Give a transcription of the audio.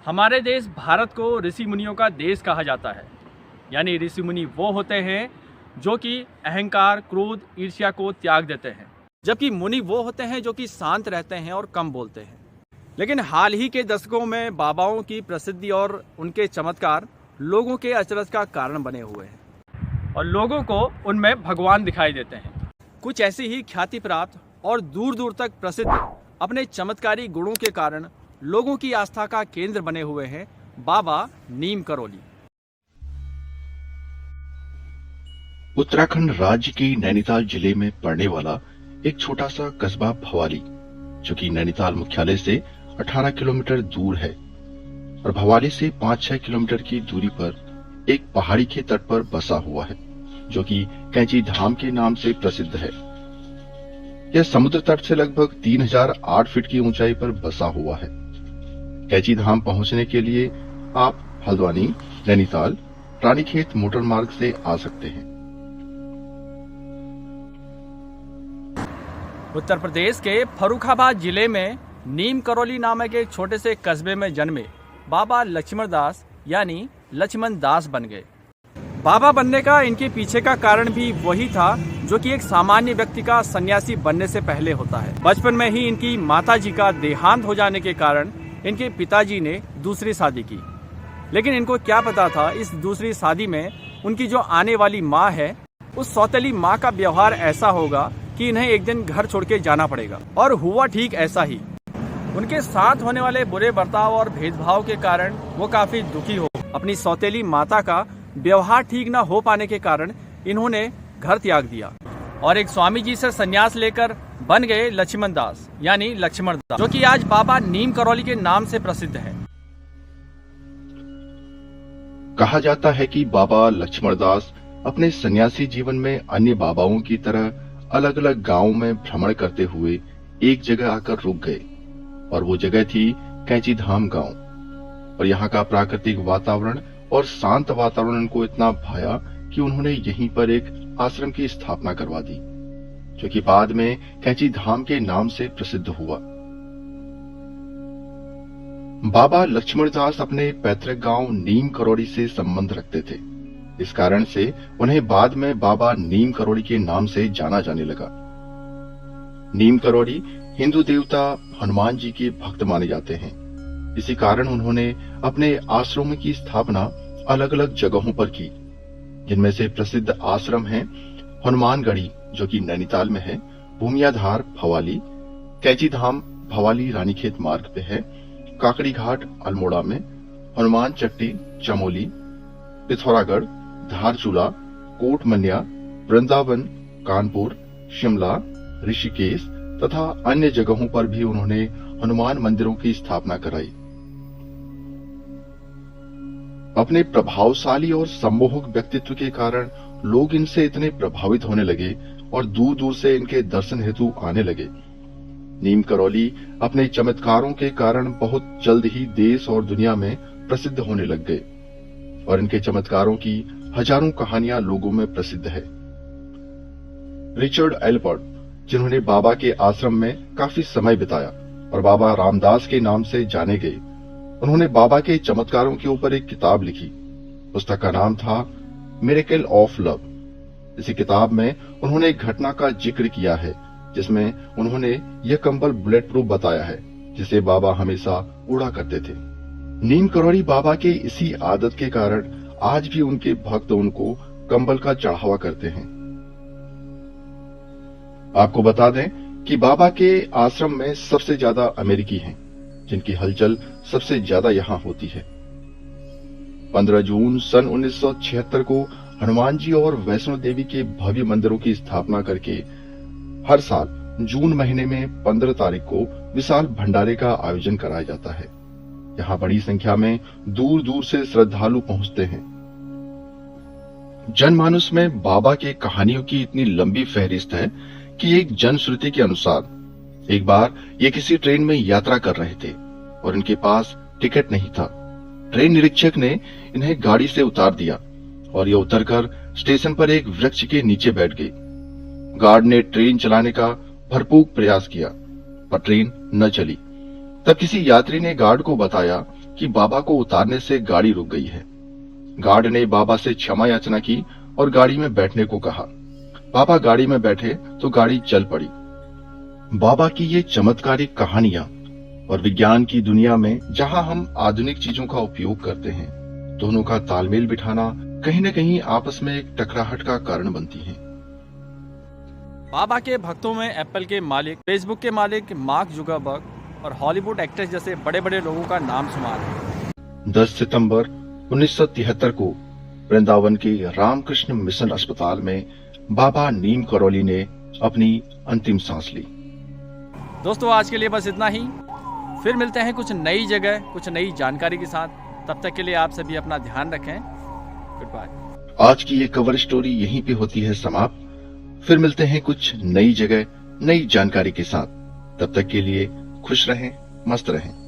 हमारे देश भारत को ऋषि मुनियों का देश कहा जाता है। यानी ऋषि मुनि वो होते हैं जो कि अहंकार, क्रोध, ईर्ष्या को त्याग देते हैं, जबकि मुनि वो होते हैं जो कि शांत रहते हैं और कम बोलते हैं। लेकिन हाल ही के दशकों में बाबाओं की प्रसिद्धि और उनके चमत्कार लोगों के अचरज का कारण बने हुए हैं और लोगों को उनमें भगवान दिखाई देते हैं। कुछ ऐसी ही ख्याति प्राप्त और दूर दूर तक प्रसिद्ध अपने चमत्कारी गुणों के कारण लोगों की आस्था का केंद्र बने हुए हैं बाबा नीम करोली। उत्तराखंड राज्य के नैनीताल जिले में पड़ने वाला एक छोटा सा कस्बा भवाली, जो कि नैनीताल मुख्यालय से 18 किलोमीटर दूर है और भवाली से 5-6 किलोमीटर की दूरी पर एक पहाड़ी के तट पर बसा हुआ है, जो कि कैंची धाम के नाम से प्रसिद्ध है। यह समुद्र तट से लगभग 3008 फीट की ऊंचाई पर बसा हुआ है। कैंची धाम पहुंचने के लिए आप हल्द्वानी, नैनीताल, रानीखेत मोटर मार्ग से आ सकते हैं। उत्तर प्रदेश के फर्रुखाबाद जिले में नीम करोली नामक एक छोटे से कस्बे में जन्मे बाबा लक्ष्मण दास यानी लक्ष्मण दास बन गए। बाबा बनने का इनके पीछे का कारण भी वही था जो कि एक सामान्य व्यक्ति का सन्यासी बनने से पहले होता है। बचपन में ही इनकी माताजी का देहांत हो जाने के कारण इनके पिताजी ने दूसरी शादी की। लेकिन इनको क्या पता था इस दूसरी शादी में उनकी जो आने वाली माँ है, उस सौतेली माँ का व्यवहार ऐसा होगा कि इन्हें एक दिन घर छोड़ के जाना पड़ेगा। और हुआ ठीक ऐसा ही। उनके साथ होने वाले बुरे बर्ताव और भेदभाव के कारण वो काफी दुखी हो। अपनी सौतेली माता का व्यवहार ठीक न हो पाने के कारण इन्होंने घर त्याग दिया और एक स्वामी जी से संन्यास लेकर बन गए लक्ष्मण दास यानी लक्ष्मण दास, जो कि आज बाबा नीम करोली के नाम से प्रसिद्ध है। कहा जाता है कि बाबा लक्ष्मण दास अपने सन्यासी जीवन में अन्य बाबाओं की तरह अलग अलग गांवों में भ्रमण करते हुए एक जगह आकर रुक गए और वो जगह थी कैंची धाम गांव। और यहाँ का प्राकृतिक वातावरण और शांत वातावरण उनको इतना भाया कि उन्होंने यहीं पर एक आश्रम की स्थापना करवा दी, जो कि बाद में कैंची धाम के नाम से प्रसिद्ध हुआ। बाबा लक्ष्मण दास अपने पैतृक गांव नीम करोली से संबंध रखते थे। इस कारण से उन्हें बाद में बाबा नीम करोली के नाम से जाना जाने लगा। नीम करोली हिंदू देवता हनुमान जी के भक्त माने जाते हैं। इसी कारण उन्होंने अपने आश्रमों की स्थापना अलग अलग जगहों पर की, जिनमें से प्रसिद्ध आश्रम हैं हनुमानगढ़ी, जो कि नैनीताल में है, भूमियाधार भवाली, कैंची धाम भवाली रानीखेत मार्ग पे है, काकड़ी घाट अल्मोड़ा में, हनुमान चट्टी चमोली, पिथौरागढ़, धारचूला, कोटमन्या, वृंदावन, कानपुर, शिमला, ऋषिकेश तथा अन्य जगहों पर भी उन्होंने हनुमान मंदिरों की स्थापना कराई। अपने प्रभावशाली और सम्मोहक व्यक्तित्व के कारण लोग इनसे इतने प्रभावित होने लगे और दूर दूर से इनके दर्शन हेतु आने लगे। नीम करोली अपने चमत्कारों के कारण बहुत जल्द ही देश और दुनिया में प्रसिद्ध होने लग गए और इनके चमत्कारों की हजारों कहानियां लोगों में प्रसिद्ध है। रिचर्ड एल्पर्ट, जिन्होंने बाबा के आश्रम में काफी समय बिताया और बाबा रामदास के नाम से जाने गए, उन्होंने बाबा के चमत्कारों के ऊपर एक किताब लिखी। पुस्तक का नाम था मिरेकल ऑफ लव। इसी किताब में उन्होंने एक घटना का जिक्र किया है, जिसमें उन्होंने यह कंबल बुलेट प्रूफ बताया है, जिसे बाबा हमेशा उड़ा करते थे। नीम करोली बाबा के इसी आदत के कारण आज भी उनके भक्त उनको कंबल का चढ़ावा करते हैं। आपको बता दें कि बाबा के आश्रम में सबसे ज्यादा अमेरिकी हैं, जिनकी हलचल सबसे ज्यादा यहां होती है। 15 जून सन 1976 को हनुमान जी और वैष्णो देवी के भव्य मंदिरों की स्थापना करके हर साल जून महीने में 15 तारीख को विशाल भंडारे का आयोजन कराया जाता है। यहाँ बड़ी संख्या में दूर दूर से श्रद्धालु पहुंचते हैं। जनमानस में बाबा के कहानियों की इतनी लंबी फहरिस्त है कि एक जनश्रुति के अनुसार एक बार ये किसी ट्रेन में यात्रा कर रहे थे और इनके पास टिकट नहीं था। ट्रेन निरीक्षक ने इन्हें गाड़ी से उतार दिया और ये उतरकर स्टेशन पर एक वृक्ष के नीचे बैठ गए। गार्ड ने ट्रेन चलाने का भरपूर प्रयास किया पर ट्रेन न चली। तब किसी यात्री ने गार्ड को बताया कि बाबा को उतारने से गाड़ी रुक गई है। गार्ड ने बाबा से क्षमा याचना की और गाड़ी में बैठने को कहा। बाबा गाड़ी में बैठे तो गाड़ी चल पड़ी। बाबा की ये चमत्कारिक कहानियां और विज्ञान की दुनिया में जहां हम आधुनिक चीजों का उपयोग करते हैं, दोनों का तालमेल बिठाना कहीं न कहीं आपस में एक टकराहट का कारण बनती है। बाबा के भक्तों में एप्पल के मालिक, फेसबुक के मालिक मार्क जुकरबर्ग और हॉलीवुड एक्टर्स जैसे बड़े बड़े लोगों का नाम शुमार है। 10 सितंबर 1973 को वृंदावन के रामकृष्ण मिशन अस्पताल में बाबा नीम करौली ने अपनी अंतिम सांस ली। दोस्तों, आज के लिए बस इतना ही। फिर मिलते हैं कुछ नई जगह, कुछ नई जानकारी के साथ। तब तक के लिए आप सभी अपना ध्यान रखें। Good bye. आज की ये कवर स्टोरी यहीं पे होती है समाप्त। फिर मिलते हैं कुछ नई जगह, नई जानकारी के साथ। तब तक के लिए खुश रहें, मस्त रहें।